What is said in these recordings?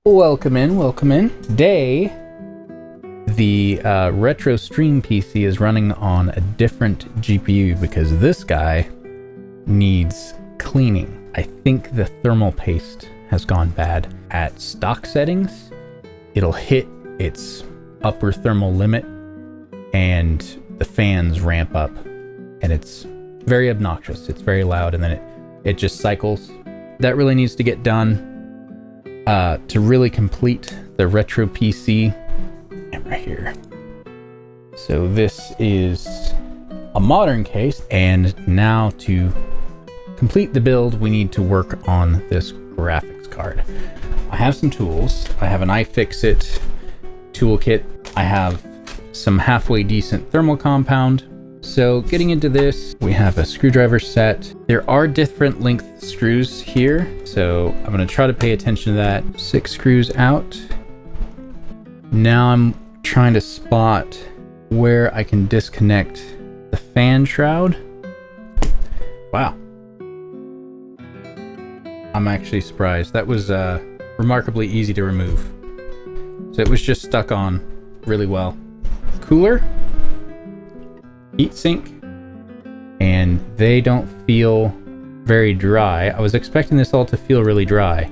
Welcome in. Today, the Retro Stream PC is running on a different GPU because this guy needs cleaning. I think the thermal paste has gone bad. At stock settings, it'll hit its upper thermal limit and the fans ramp up and it's very obnoxious. It's very loud and then it just cycles. That really needs to get done. To really complete the retro PC, right here. So this is a modern case, and now to complete the build, we need to work on this graphics card. I have some tools. I have an iFixit toolkit. I have some halfway decent thermal compound. So getting into this, we have a screwdriver set. There are different length screws here, so I'm going to try to pay attention to that. 6 screws out. Now I'm trying to spot where I can disconnect the fan shroud. Wow. I'm actually surprised. That was remarkably easy to remove. So it was just stuck on really well. Cooler. Heatsink, and they don't feel very dry. I was expecting this all to feel really dry,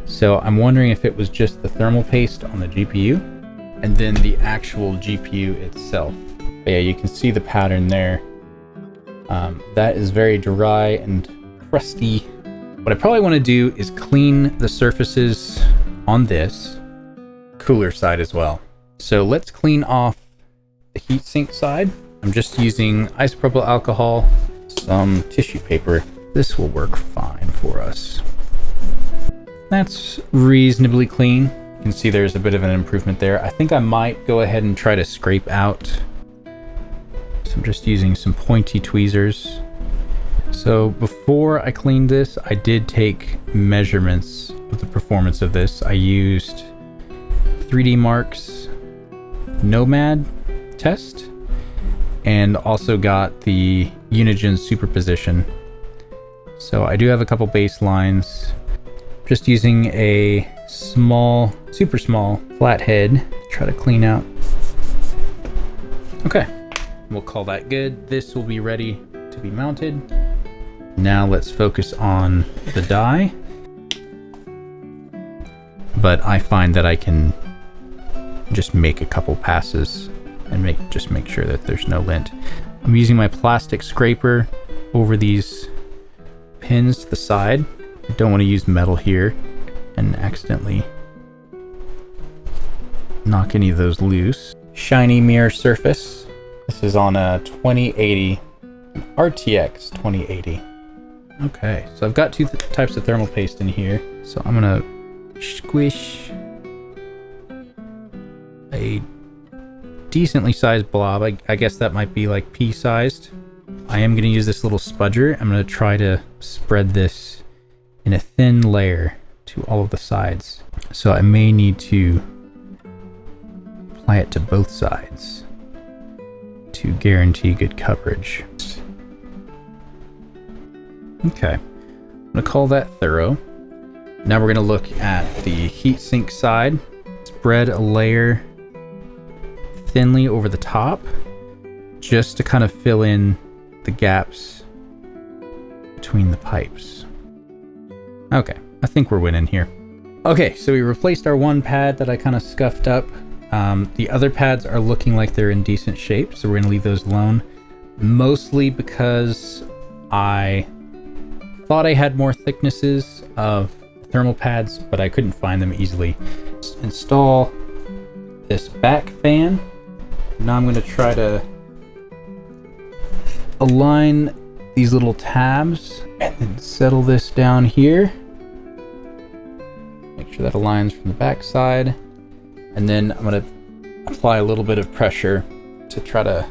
so I'm wondering if it was just the thermal paste on the GPU and then the actual GPU itself. But yeah, you can see the pattern there. That is very dry and crusty. What I probably want to do is clean the surfaces on this cooler side as well. So let's clean off the heatsink side. I'm just using isopropyl alcohol, some tissue paper. This will work fine for us. That's reasonably clean. You can see there's a bit of an improvement there. I think I might go ahead and try to scrape out. So I'm just using some pointy tweezers. So before I cleaned this, I did take measurements of the performance of this. I used 3D Mark's Nomad test, and also got the Unigen superposition. So I do have a couple baselines. Just using a small, super small flat head to try to clean out. Okay, we'll call that good. This will be ready to be mounted. Now let's focus on the die. But I find that I can just make a couple passes and make sure that there's no lint. I'm using my plastic scraper over these pins to the side. I don't want to use metal here and accidentally knock any of those loose. Shiny mirror surface. This is on a 2080, an RTX 2080. Okay, so I've got two types of thermal paste in here. So I'm gonna squish a decently sized blob. I guess that might be like pea sized. I am going to use this little spudger. I'm going to try to spread this in a thin layer to all of the sides. So I may need to apply it to both sides to guarantee good coverage. Okay, I'm going to call that thorough. Now we're going to look at the heatsink side. Spread a layer thinly over the top just to kind of fill in the gaps between the pipes. Okay, I think we're winning here. Okay, so we replaced our one pad that I kind of scuffed up. The other pads are looking like they're in decent shape, so we're going to leave those alone. Mostly because I thought I had more thicknesses of thermal pads, but I couldn't find them easily. Let's install this back fan. Now I'm going to try to align these little tabs and then settle this down here. Make sure that aligns from the back side. And then I'm going to apply a little bit of pressure to try to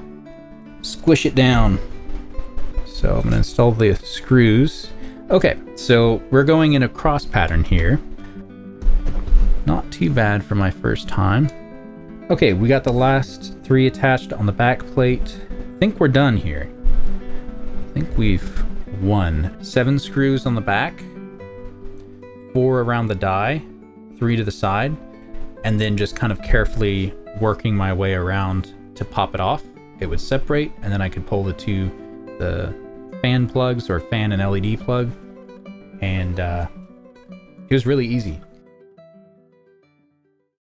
squish it down. So I'm going to install the screws. Okay, so we're going in a cross pattern here. Not too bad for my first time. Okay, we got the last 3 attached on the back plate. I think we're done here. I think we've won. 7 screws on the back, 4 around the die, 3 to the side, and then just kind of carefully working my way around to pop it off, it would separate, and then I could pull the fan plugs, or fan and LED plug, and it was really easy.